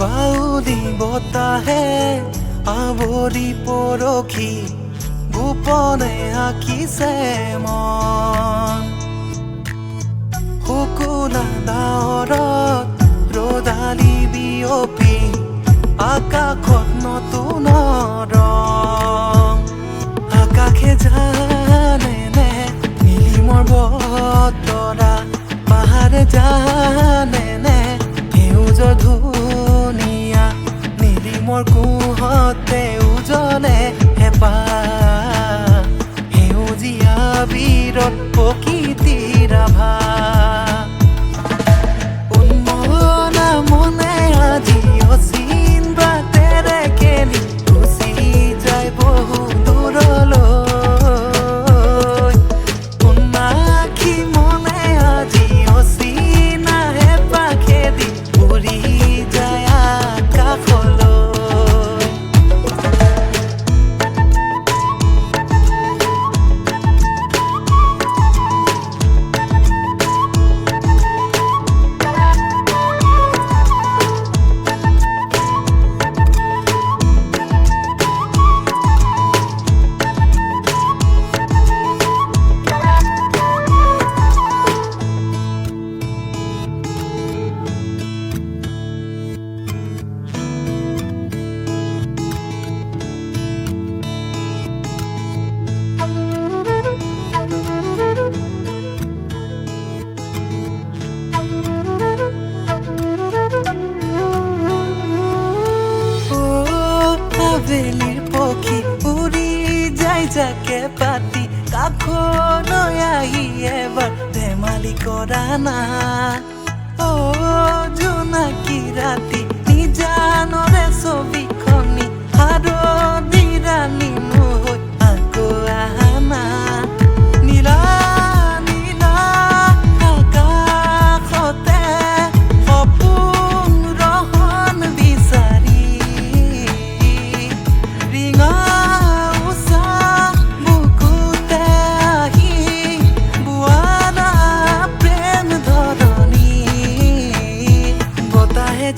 বাউলি বতাহে আৱৰি পৰখি গোপনে আঁকিছে মন। শুকুলা ডাৱৰত ৰ'দালি বিয়পি আকাশত নতুন ৰং। আকাশে জানেনে নীলিমৰ বতৰা, পাহাৰে জানেনে সেউজৰ ধুনীয়া, নীলিমৰ কুঁহতে উজলে হেঁপাহ, সেউজীয়া বিৰত প্ৰকৃতিৰ আভা। উন্মনা মনে আজি অচিন বাটেৰে কেনি গুচি যায় বহু দূৰলৈ। উন্মাখি মনে আজি অচিনা হেঁপাহেদি উৰি যায় আকাশলৈ। আবেলিৰ পক্ষী উৰি যায় জাকে পাতি, কাষলৈ আহি এবাৰ ধেমালি কৰা না। জোনাকী ৰাতি নিজানৰে ছবিখনি হাৰদি ৰাণী হৈ আকৌ আহা না। নীলা নীলা আকাশতে সপোন ৰহন বিচাৰি, ৰিঙা উষা বুকুতে আহি বোৱালা প্ৰেম ধৰণী। বতাহে